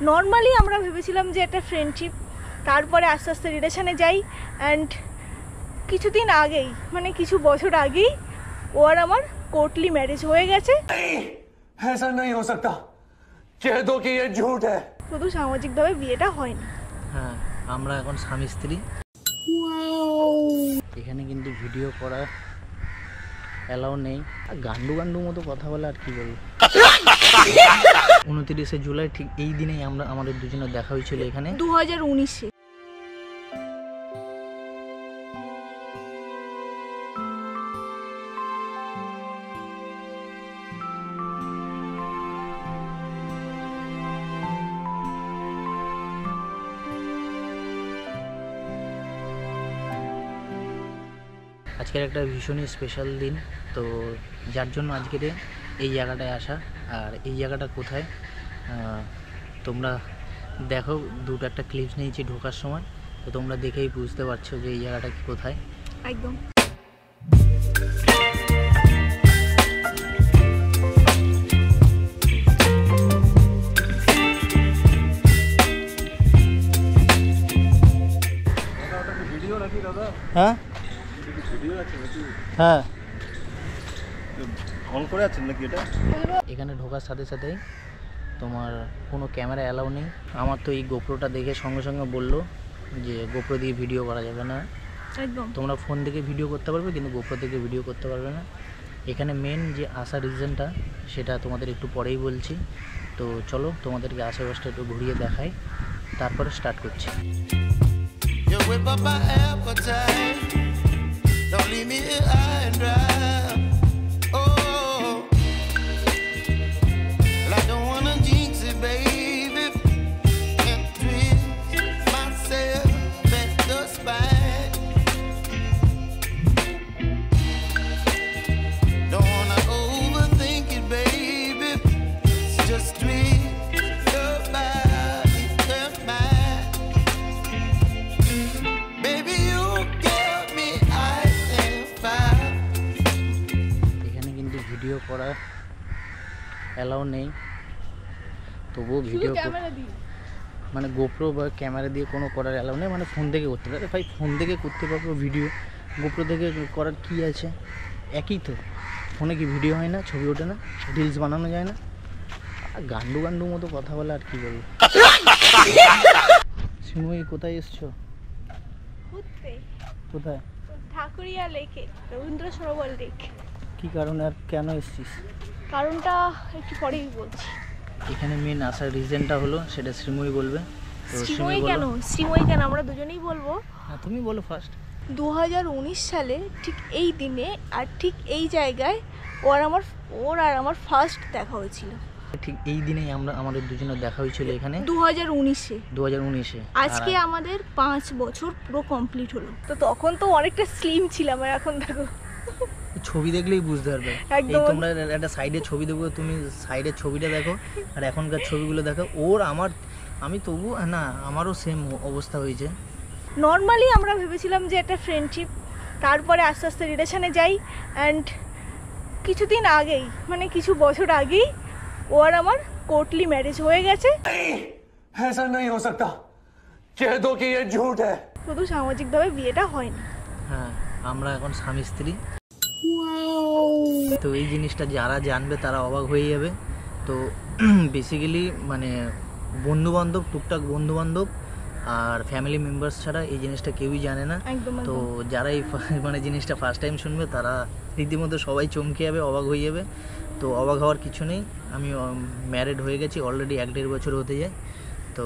Normally আমরা ভেবেছিলাম যে একটা ফ্রেন্ডশিপ, তারপরে আস্তে আস্তে রিলেশনে যাই। অ্যান্ড কিছুদিন আগেই, মানে কিছু বছর আগেই ও আর আমার কোর্টলি ম্যারেজ হয়ে গেছে। ऐसा नहीं हो सकता, कह दो कि ये झूठ है। শুধু সামাজিকভাবে বিয়েটা হয়নি। হ্যাঁ, আমরা এখন স্বামী স্ত্রী। এখানে কিন্তু ভিডিও করা অ্যালাউ নেই। গান্ডু গান্ডু মতো কথা বলে আর কি বলবো। 29শে জুলাই ঠিক এই দিনেই আমাদের দুজনের দেখা হয়েছিল এখানে 2019-এ। আজকের একটা ভীষণই স্পেশাল দিন, তো যার জন্য আজকের এই জায়গাটায় আসা। আর এই জায়গাটা কোথায় তোমরা দেখো, দুটো একটা ক্লিপস নিয়েছি ঢোকার সময়, তো তোমরা দেখেই বুঝতে পারছো যে এই জায়গাটা কোথায়। একদম হ্যাঁ হ্যাঁ, অন করে আছেন নাকি এটা? এখানে ঢোকার সাথে সাথেই তোমার কোনো ক্যামেরা অ্যালাউ নেই। আমার তো এই গোপ্রোটা দেখে সঙ্গে সঙ্গে বললো যে গোপ্রো দিয়ে ভিডিও করা যাবে না। একদম, তোমরা ফোন থেকে ভিডিও করতে পারবে কিন্তু গোপ্রো থেকে ভিডিও করতে পারবে না। এখানে মেন যে আসার রিজনটা সেটা তোমাদের একটু পরেই বলছি। তো চলো তোমাদেরকে আশেপাশটা একটু ঘুরিয়ে দেখাই, তারপরে স্টার্ট করছি। Don't leave me here high and dry. Oh, well, I don't wanna jinx it, baby, and twist myself at the spine. Don't wanna overthink it, baby, it's just twist your body and mine. Baby, you give me video করা allow নেই, তবুও video মানে GoPro বা camera দিয়ে কোনো করার allow নেই, মানে ফোন থেকে করতে পারে। ভাই ফোন থেকে করতে পারবো ভিডিও, গোপ্রো থেকে করার কি আছে? একই তো, ফোনে কি ভিডিও হয় না, ছবি ওঠে না, রিলস বানানো যায় না? গান্ডু গান্ডু মতো কথা বলে আর কি বলবো। সিমুই কোথায় এসছো? কোথায়? ঠাকুরিয়া লেকে, রবীন্দ্র সরোবর লেক। কি কারণে আর কেন এসেছিস? কারণটা একটু পরেই বলছি। এখানে মেন আসার রিজনটা হলো সেটা শ্রীময়ী বলবে। তো শ্রীময়ী কেন? শ্রীময়ী কেন আমরা দুজনেই বলবো। হ্যাঁ, তুমি বলো ফার্স্ট। 2019 সালে ঠিক এই দিনে আর ঠিক এই জায়গায় ওর আর আমার ফার্স্ট দেখা হয়েছিল। ঠিক এই দিনেই আমাদের দুজনের দেখা হয়েছিল এখানে 2019-এ। আজকে আমাদের 5 বছর পুরো কমপ্লিট হলো। তো তখন তো অনেকটা স্লিম ছিলাম, আর এখন দেখো। ছবি দেখলেই বুঝতে পারবে। এই তোমরা একটা সাইডে ছবি দেখো, তুমি সাইডের ছবিটা দেখো আর এখনকার ছবিগুলো দেখো। আমি তবু না, আমারও সেম অবস্থা হয়েছে। নর্মালি আমরা ভেবেছিলাম যে একটা ফ্রেন্ডশিপ, তারপরে আস্তে আস্তে রিলেশনে যাই। অ্যান্ড কিছুদিন আগেই, মানে কিছু বছর আগেই ও আর আমার কোর্টলি ম্যারেজ হয়ে গেছে। ऐसा नहीं हो सकता, कह दो कि ये झूठ है। শুধু সামাজিকভাবে বিয়েটা হয়নি। হ্যাঁ, আমরা এখন স্বামী স্ত্রী। তো এই জিনিসটা যারা জানবে তারা অবাক হয়ে যাবে। তো বেসিক্যালি মানে বন্ধুবান্ধব, টুকটাক বন্ধুবান্ধব আর ফ্যামিলি মেম্বার্স ছাড়া এই জিনিসটা কেউই জানে না। তো যারা এই মানে জিনিসটা ফার্স্ট টাইম শুনবে তারা রীতিমতো সবাই চমকে যাবে, অবাক হয়ে যাবে। তো অবাক হওয়ার কিছু নেই, আমি ম্যারিড হয়ে গেছি অলরেডি, 1-1.5 বছর হতে যায়। তো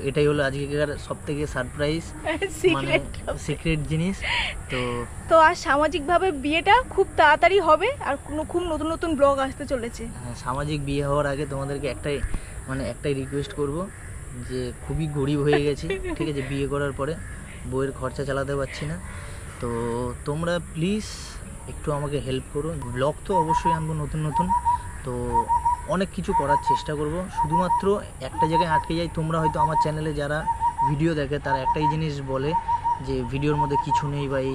এটাই হলো আজকের সবথেকে সারপ্রাইজ, মানে সিক্রেট জিনিস। তো আর সামাজিকভাবে বিয়েটা খুব তাড়াতাড়ি হবে, আর খুব নতুন নতুন ব্লগ আসতে চলেছে। সামাজিক বিয়ে হওয়ার আগে তোমাদেরকে একটাই রিকোয়েস্ট করব যে খুবই গরিব হয়ে গেছি, ঠিক আছে? বিয়ে করার পরে বইয়ের খরচা চালাতে পারছি না। তো তোমরা প্লিজ একটু আমাকে হেল্প করো। ব্লগ তো অবশ্যই আনবো নতুন নতুন, তো অনেক কিছু করার চেষ্টা করব। শুধুমাত্র একটা জায়গায় আটকে যাই। তোমরা হয়তো আমার চ্যানেলে যারা ভিডিও দেখে তারা একটাই জিনিস বলে যে ভিডিওর মধ্যে কিছু নেই ভাই,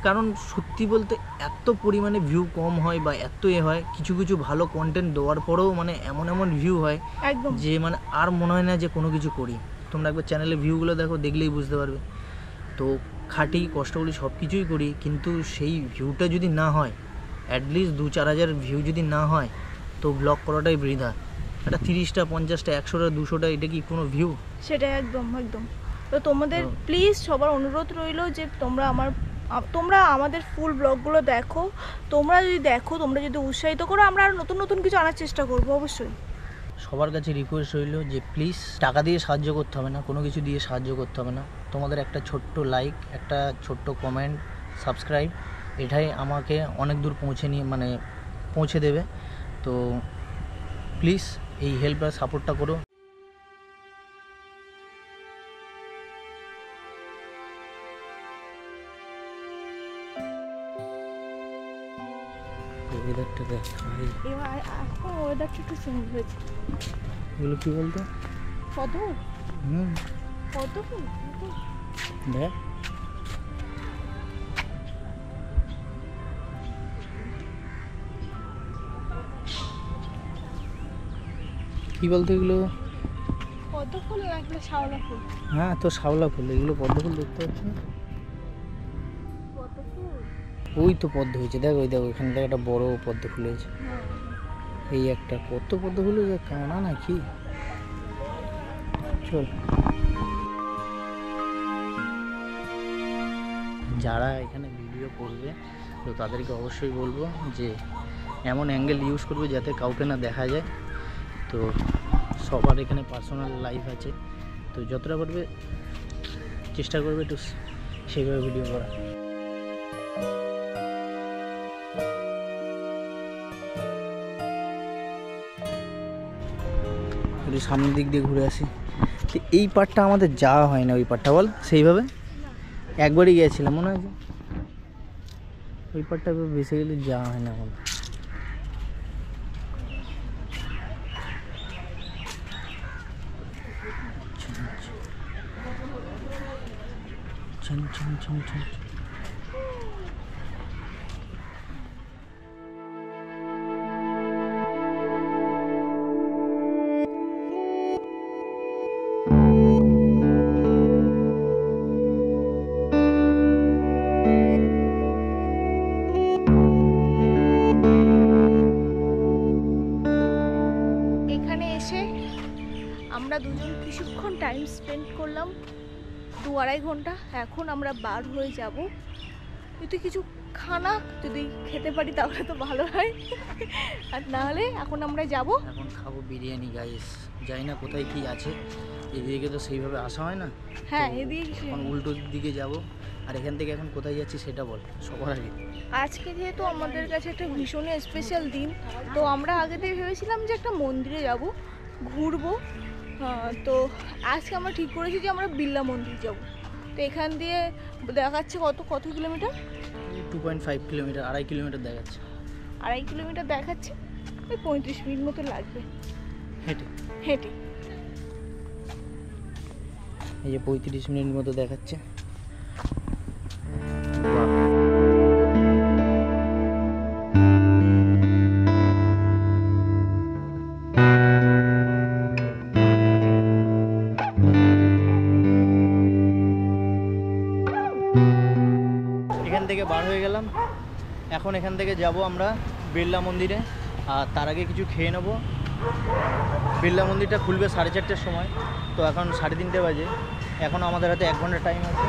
কারণ সত্যি বলতে এত পরিমাণে ভিউ কম হয় বা এত হয়, কিছু কিছু ভালো কন্টেন্ট দেওয়ার পরেও মানে এমন এমন ভিউ হয় একদম যে মানে আর মনে হয় না যে কোনো কিছু করি। তোমরা একবার চ্যানেলে ভিউগুলো দেখো, দেখলেই বুঝতে পারবে। তো খাটি কষ্ট করি, সব কিছুই করি, কিন্তু সেই ভিউটা যদি না হয়, অ্যাটলিস্ট 2-4 হাজার ভিউ যদি না হয়, তো ব্লগ করাটাই বৃথা। এটা 30টা 50টা 100টা 200টা এটা কি কোনো ভিউ? সেটাই, একদম একদম। তো তোমাদের প্লিজ সবার অনুরোধ রইল যে তোমরা আমাদের ফুল ব্লগগুলো দেখো। তোমরা যদি দেখো, তোমরা যদি উৎসাহিত করো, আমরা আরও নতুন নতুন কিছু আনার চেষ্টা করবো অবশ্যই। সবার কাছে রিকোয়েস্ট রইল যে প্লিজ টাকা দিয়ে সাহায্য করতে হবে না, কোনো কিছু দিয়ে সাহায্য করতে হবে না। তোমাদের একটা ছোট্ট লাইক, একটা ছোট্ট কমেন্ট, সাবস্ক্রাইব, এটাই আমাকে অনেক দূর পৌঁছে দেবে। তো প্লিজ এই হেল্প আর সাপোর্টটা করো। ওয়েদারটা দেখ, এবার এখন ওয়েদারটা একটু চেঞ্জ হয়েছে। এগুলো কী বলতো? পদ্ম হুম, ফুল দেখ কী বলতো এগুলো? পদ্ম ফুল না, এগুলো শাওলা ফুল। হ্যাঁ, তো শাওলা ফুল, এগুলো পদ্ম ফুল দেখতে পাচ্ছি না। পদ্ম ফুল, ওই তো পদ্ম হয়েছে, দেখ ওই দেখো এখানে দেখ একটা বড় পদ্ম ফুল হয়েছে। এই একটা কত পদ্ম ফুল হয়েছে, কানা নাকি? চল, যারা এখানে ভিডিও করবে তো তাদেরকে অবশ্যই বলবো যে এমন অ্যাঙ্গেল ইউজ করবে যাতে কাউকে না দেখা যায়। তো সবার এখানে পার্সোনাল লাইফ আছে, তো যতটা পারবে চেষ্টা করবে একটু সেইভাবে ভিডিও করা। একটু সামনের দিক দিয়ে ঘুরে আসি। তো এই পার্টটা আমাদের যাওয়া হয় না, ওই পার্টটা বল সেইভাবে একবারই গিয়েছিলাম মনে হয়, ওই পার্টটা বেসিক্যালি যাওয়া হয় না আমার। এখানে এসে আমরা দুজন কিছুক্ষণ টাইম স্পেন্ড করলাম, 2-2.5 ঘন্টা। এখন আমরা বার হয়ে যাব। যদি কিছু খানা যদি খেতে পারি তাহলে তো ভালো হয়, আর নাহলে এখন আমরা যাব, এখন খাবো বিরিয়ানি গাইস। জানি না কোথায় কি আছে, এদিকে তো সেইভাবে আসা হয় না। হ্যাঁ, তো এদিকে এখন উল্টো দিকে যাব। আর এখান থেকে এখন কোথায় যাচ্ছি সেটা বল সবার আগে। আজকে যেহেতু আমাদের কাছে একটা ভীষণই স্পেশাল দিন, তো আমরা আগে থেকে ভেবেছিলাম যে একটা মন্দিরে যাব, ঘুরবো। তো আজকে আমরা ঠিক করেছি যে আমরা বিড়লা মন্দির যাব। তো এখান দিয়ে দেখাচ্ছে কত কিলোমিটার? 2.5 কিলোমিটার, 2.5 কিলোমিটার দেখাচ্ছে। 2.5 কিলোমিটার দেখাচ্ছে, ওই 35 মিনিট মতো লাগবে হেঁটে। হেঁটে। এই যে 35 মিনিট মতো দেখাচ্ছে। এখান থেকে বার হয়ে গেলাম, এখন এখান থেকে যাব আমরা বিড়লা মন্দিরে। আর তার আগে কিছু খেয়ে নেবো। বিড়লা মন্দিরটা খুলবে 4:30টার সময়, তো এখন 3:30 বাজে। এখন আমাদের হাতে 1 ঘন্টা টাইম আছে,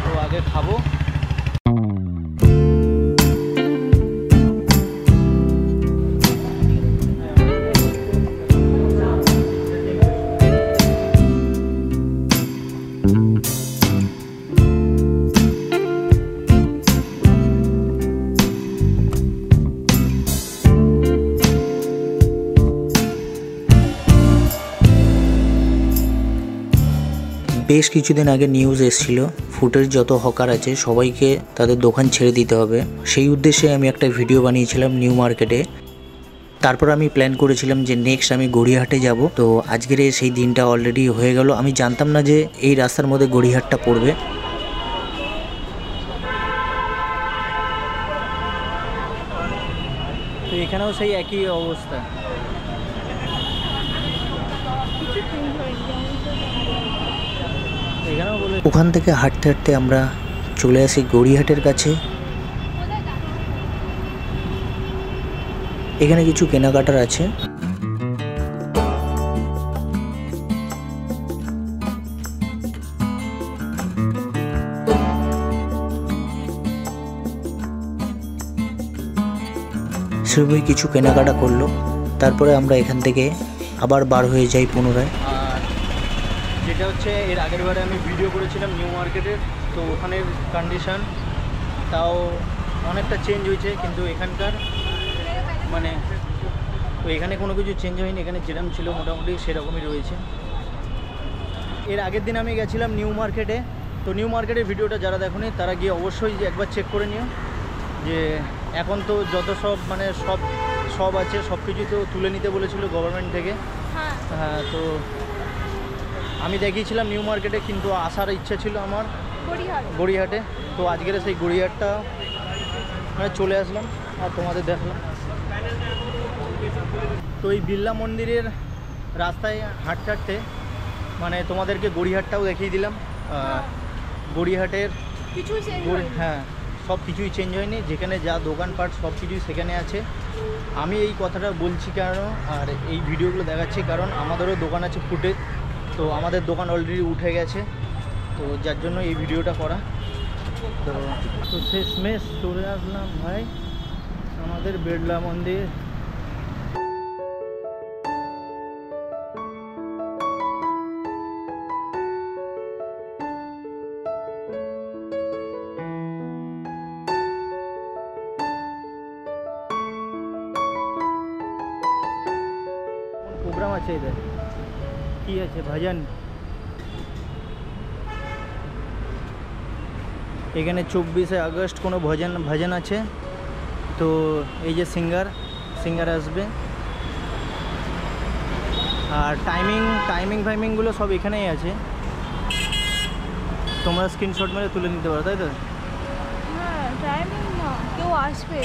তো আগে খাবো। বেশ কিছুদিন আগে নিউজ এসেছিল ফুটের যত হকার আছে সবাইকে তাদের দোকান ছেড়ে দিতে হবে। সেই উদ্দেশ্যে আমি একটা ভিডিও বানিয়েছিলাম নিউ মার্কেটে। তারপর আমি প্ল্যান করেছিলাম যে নেক্সট আমি গড়িয়াহাটে যাব। তো আজকের সেই দিনটা অলরেডি হয়ে গেল। আমি জানতাম না যে এই রাস্তার মধ্যে গড়িয়াহাটটা পড়বে। সেই একই অবস্থা। কিছু চেঞ্জ হয়নি। এখানেও বলে ওখান থেকে হাঁটতে হাঁটতে আমরা চলে আসি গড়িয়াহাটের কাছে। এখানে কিছু কেনাকাটার আছে। সেভাবেই কিছু কেনাকাটা করলো, তারপরে আমরা এখান থেকে আবার বার হয়ে যাই পুনরায়। আর যেটা হচ্ছে এর আগের বারে আমি ভিডিও করেছিলাম নিউ মার্কেটের, তো ওখানের কন্ডিশন তাও অনেকটা চেঞ্জ হয়েছে, কিন্তু এখানকার মানে তো এখানে কোনো কিছু চেঞ্জ হয়নি, এখানে যেরকম ছিল মোটামুটি সেরকমই রয়েছে। এর আগের দিন আমি গেছিলাম নিউ মার্কেটে, তো নিউ মার্কেটের ভিডিওটা যারা দেখোনি তারা গিয়ে অবশ্যই একবার চেক করে নিও, যে এখন তো যত সব মানে সব আছে সব কিছু তো তুলে নিতে বলেছিল গভর্নমেন্ট থেকে। হ্যাঁ, তো আমি দেখিয়েছিলাম নিউ মার্কেটে, কিন্তু আসার ইচ্ছা ছিল আমার গড়িয়াহাটে। তো আজকের সেই গড়িয়াহাটটা মানে চলে আসলাম আর তোমাদের দেখলাম। তো এই বিড়লা মন্দিরের রাস্তায় হাঁটতে হাঁটতে মানে তোমাদেরকে গড়িয়াহাটটাও দেখিয়ে দিলাম। গড়িয়াহাটের হ্যাঁ সব কিছুই চেঞ্জ হয়নি, যেখানে যা দোকানপাট সব কিছুই সেখানে আছে। আমি এই কথাটা বলছি কারণ আর এই ভিডিওগুলো দেখাচ্ছি কারণ আমাদেরও দোকান আছে ফুটে, তো আমাদের দোকান অলরেডি উঠে গেছে, তো যার জন্য এই ভিডিওটা করা। তো শেষমেশ চলে আসলাম ভাই আমাদের বিড়লা মন্দির। প্রোগ্রাম আছে এদের, কি আছে ভজন, এখানে 24শে আগস্ট কোনো ভজন আছে, তো এই যে সিঙ্গার আসবে। আর টাইমিংগুলো সব এখানেই আছে, তোমরা স্ক্রিনশট মেরে তুলে নিতে পারো, তাই তো? হ্যাঁ, টাইমিং না, কেউ আসবে।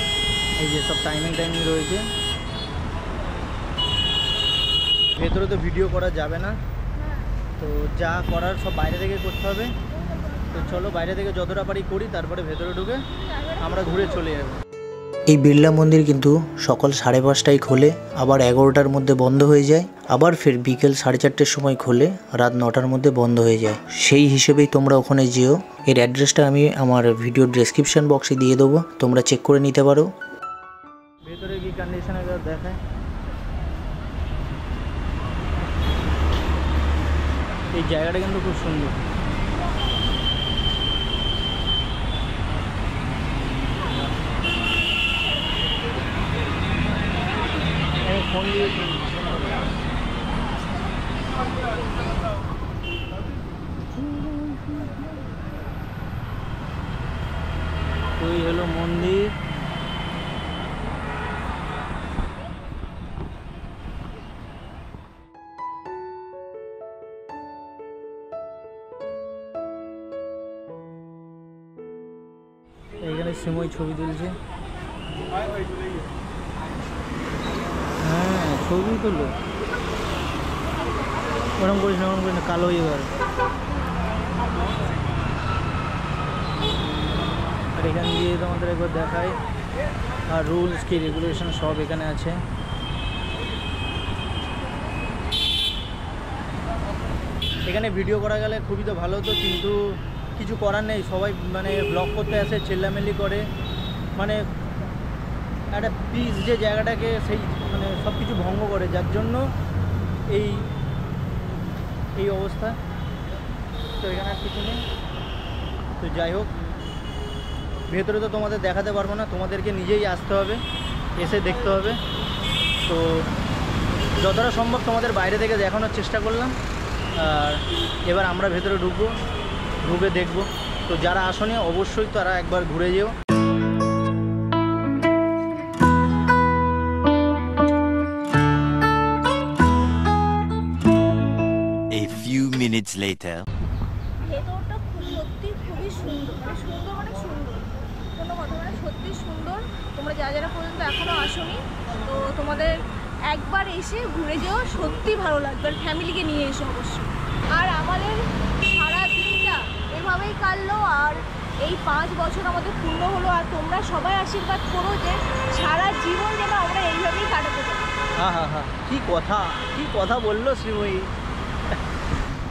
এই যে সব টাইমিং রয়েছে। ভেতরে তো ভিডিও করা যাবে না, তো যা করার সব বাইরে থেকে করতে হবে। তো চলো বাইরে থেকে যতটা পারি করি, তারপরে ভেতরে ঢুকে আমরা ঘুরে চলে যাব। এই বিড়লা মন্দির কিন্তু সকাল 5:30টায় খোলে, আবার 11টার মধ্যে বন্ধ হয়ে যায়, আবার ফের বিকেল 4:30টের সময় খোলে, রাত 9টার মধ্যে বন্ধ হয়ে যায়। সেই হিসেবেই তোমরা ওখানে যেও। এর অ্যাড্রেসটা আমি আমার ভিডিও ডেসক্রিপশন বক্সে দিয়ে দেবো, তোমরা চেক করে নিতে পারো। ভেতরে কি কন্ডিশন একবার দেখায়। এই জায়গাটা কিন্তু খুব সুন্দর। ফোন দিয়ে ওই হলো মন্দির। এইখানে সিমই ছবি তুলছে। হ্যাঁ ছবি তুলো, ওরম করিস না, কালো এবার। আর এখান দিয়ে তোমাদের একবার দেখায়, আর রুলস কি রেগুলেশন সব এখানে আছে। এখানে ভিডিও করা গেলে খুবই তো ভালো হতো, কিন্তু কিছু করার নেই, সবাই মানে ব্লগ করতে আসে, চেল্লামেল্লি করে, মানে একটা পিস যে জায়গাটাকে সেই মানে সব কিছু ভঙ্গ করে, যার জন্য এই অবস্থা। তো এখানে আর কিছু নেই। তো যাই হোক, ভেতরে তো তোমাদের দেখাতে পারবো না, তোমাদেরকে নিজেই আসতে হবে, এসে দেখতে হবে। তো যতটা সম্ভব তোমাদের বাইরে থেকে দেখানোর চেষ্টা করলাম। আর এবার আমরা ভেতরে ঢুকে দেখব। তো যারা আসোনি অবশ্যই তারা একবার ঘুরে যেও। A few minutes later. ভেতরটা সত্যি খুবই সুন্দর, মানে সুন্দর, কোনো কথা মানে সত্যি সুন্দর। তোমরা যারা যারা পর্যন্ত এখনও আসোনি, তো তোমাদের একবার এসে ঘুরে যেও, সত্যি ভালো লাগবে। আর ফ্যামিলিকে নিয়ে এসো অবশ্যই। আর আমাদের সারা দিনটা এভাবেই কাটলো, আর এই 5 বছর আমাদের পূর্ণ হলো। আর তোমরা সবাই আশীর্বাদ করো যে সারা জীবন যেন আমরা এইভাবেই কাটাতে পারি। হ্যাঁ, কি কথা বললো শ্রীময়ী।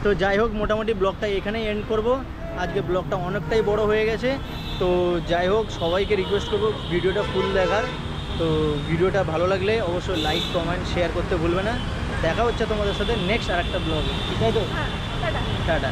তো যাই হোক, মোটামুটি ব্লগটা এখানেই এন্ড করব। আজকে ব্লগটা অনেকটাই বড় হয়ে গেছে। তো যাই হোক, সবাইকে রিকোয়েস্ট করবো ভিডিওটা ফুল দেখার। তো ভিডিওটা ভালো লাগলে অবশ্যই লাইক, কমেন্ট, শেয়ার করতে ভুলবে না। দেখা হচ্ছে তোমাদের সাথে নেক্সট আরেকটা ব্লগে, ঠিক আছে তো? হ্যাঁ, টাটা। টাটা।